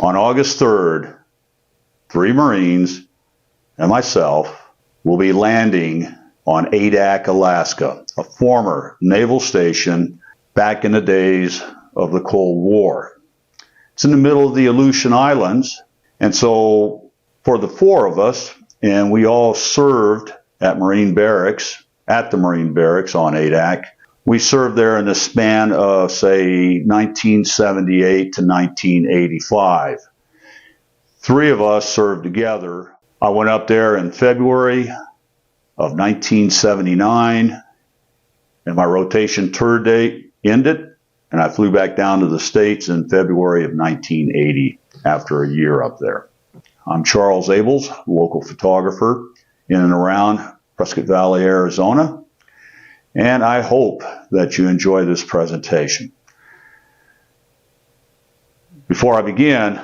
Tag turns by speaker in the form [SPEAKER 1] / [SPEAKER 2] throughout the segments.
[SPEAKER 1] On August 3rd, 3 Marines and myself will be landing on Adak, Alaska, a former naval station back in the days of the Cold War. It's in the middle of the Aleutian Islands, and so for the 4 of us, and we all served at Marine Barracks, at the Marine Barracks on Adak. We served there in the span of, say, 1978 to 1985. 3 of us served together. I went up there in February of 1979, and my rotation tour date ended, and I flew back down to the States in February of 1980 after a year up there. I'm Charles Abels, local photographer in and around Prescott Valley, Arizona, and I hope that you enjoy this presentation. Before I begin,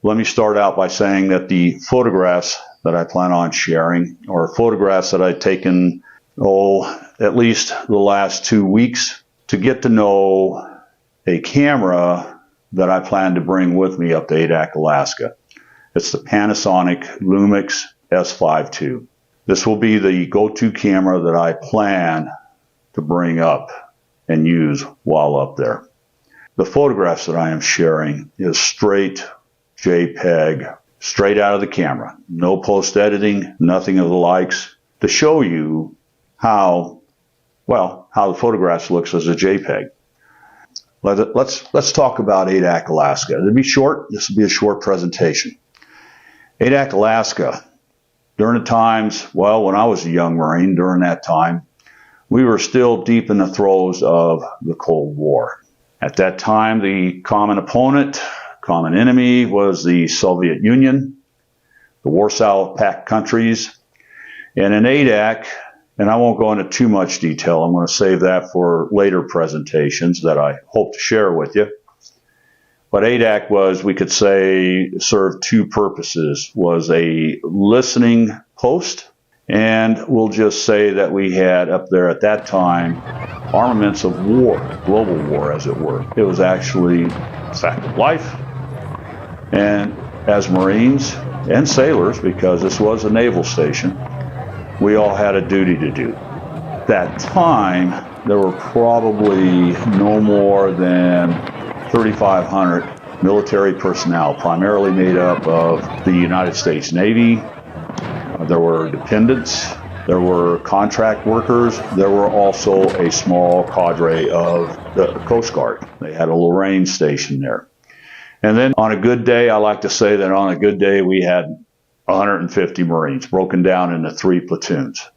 [SPEAKER 1] let me start out by saying that the photographs that I plan on sharing are photographs that I've taken, at least the last 2 weeks to get to know a camera that I plan to bring with me up to Adak, Alaska. It's the Panasonic Lumix S5II. This will be the go-to camera that I plan to bring up and use while up there. The photographs that I am sharing is straight JPEG, straight out of the camera. No post-editing, nothing of the likes, to show you how the photographs looks as a JPEG. Let's talk about Adak, Alaska. It'll be short. This will be a short presentation. Adak, Alaska. During the times, when I was a young Marine, during that time, we were still deep in the throes of the Cold War. At that time, the common opponent, common enemy, was the Soviet Union, the Warsaw Pact countries, and in Adak, and I won't go into too much detail, I'm going to save that for later presentations that I hope to share with you. But Adak was, we could say, served 2 purposes, was a listening post, and we'll just say that we had up there at that time armaments of war, global war as it were. It was actually a fact of life, and as Marines and sailors, because this was a naval station, we all had a duty to do. At that time, there were probably no more than 3,500 military personnel, primarily made up of the United States Navy. There were dependents, there were contract workers, there were also a small cadre of the Coast Guard. They had a Lorraine station there. And then on a good day, I like to say that on a good day, we had 150 Marines broken down into 3 platoons.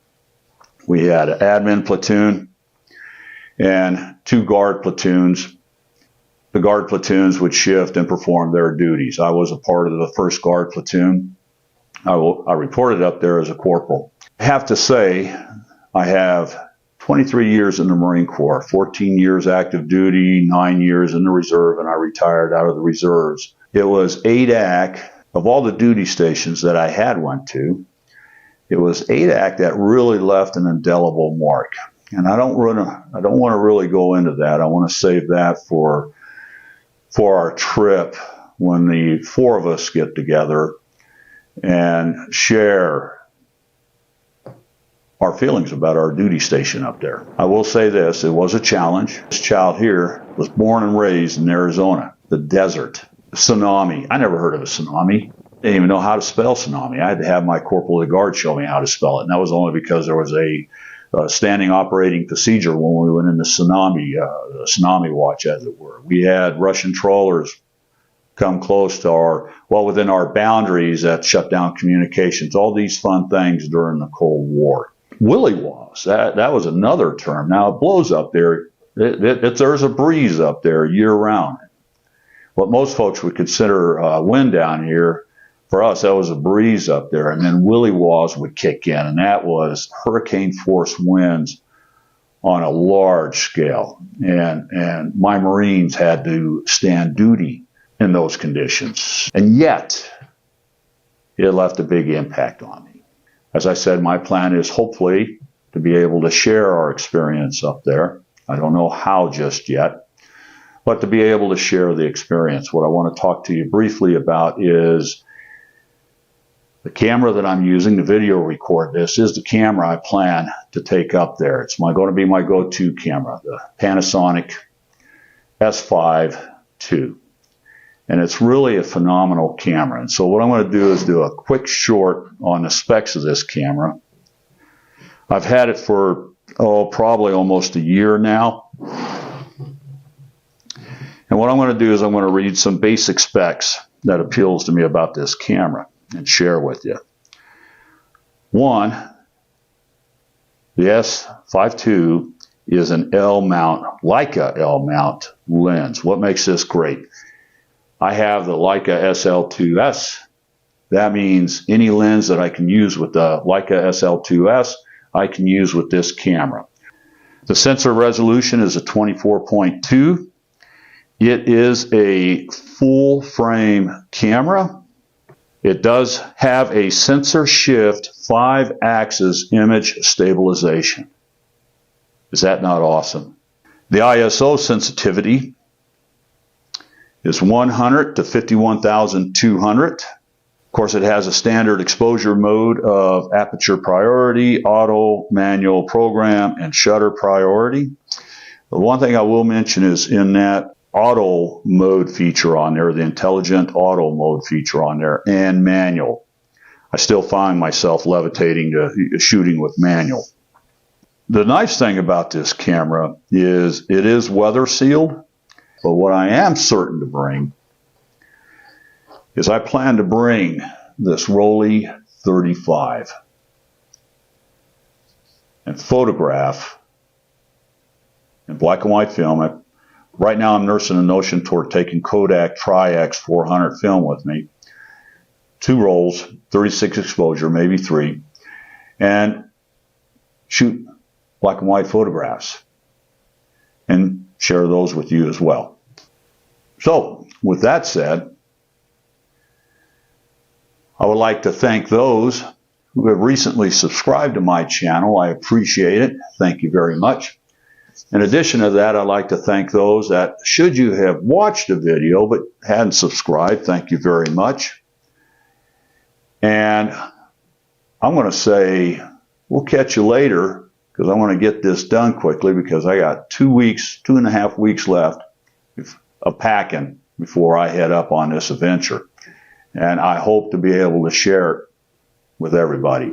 [SPEAKER 1] We had an admin platoon and 2 guard platoons. The guard platoons would shift and perform their duties. I was a part of the 1st Guard Platoon. I reported up there as a corporal. I have to say, I have 23 years in the Marine Corps, 14 years active duty, 9 years in the reserve, and I retired out of the reserves. It was Adak, of all the duty stations that I had went to, it was Adak that really left an indelible mark. And I don't want to really go into that. I want to save that for our trip when the 4 of us get together and share our feelings about our duty station up there. I will say this, it was a challenge. This child here was born and raised in Arizona, the desert. Tsunami. I never heard of a tsunami. I didn't even know how to spell tsunami. I had to have my corporal of the guard show me how to spell it, and that was only because there was a standing operating procedure when we went into tsunami watch, as it were. We had Russian trawlers come close to within our boundaries that shut down communications, all these fun things during the Cold War. Willy was, that was another term. Now it blows up there. There's a breeze up there year round. What most folks would consider wind down here, for us, that was a breeze up there. And then Willy Waws would kick in, and that was hurricane force winds on a large scale. And my Marines had to stand duty in those conditions. And yet, it left a big impact on me. As I said, my plan is hopefully to be able to share our experience up there. I don't know how just yet. but to be able to share the experience. What I want to talk to you briefly about is the camera that I'm using to video record this is the camera I plan to take up there. It's going to be my go-to camera, the Panasonic S5II. And it's really a phenomenal camera. And so what I'm going to do is do a quick short on the specs of this camera. I've had it for, probably almost a year now. And what I'm going to do is I'm going to read some basic specs that appeals to me about this camera and share with you. One, the S5II is an L-mount, Leica L-mount lens. What makes this great? I have the Leica SL2S. That means any lens that I can use with the Leica SL2S, I can use with this camera. The sensor resolution is a 24.2. It is a full frame camera. It does have a sensor shift 5-axis image stabilization. Is that not awesome? The ISO sensitivity is 100 to 51,200. Of course, it has a standard exposure mode of aperture priority, auto, manual program, and shutter priority. The one thing I will mention is in that auto mode feature on there, the intelligent auto mode feature on there, and manual. I still find myself levitating to shooting with manual. The nice thing about this camera is it is weather sealed, but what I am certain to bring is I plan to bring this Rolly 35 and photograph in black and white film. Right now I'm nursing a notion toward taking Kodak Tri-X 400 film with me. 2 rolls, 36 exposure, maybe 3, and shoot black and white photographs and share those with you as well. So, with that said, I would like to thank those who have recently subscribed to my channel. I appreciate it. Thank you very much. In addition to that, I'd like to thank those that, should you have watched a video but hadn't subscribed, thank you very much. And I'm going to say, we'll catch you later, because I want to get this done quickly, because I got 2.5 weeks left of packing before I head up on this adventure. And I hope to be able to share it with everybody.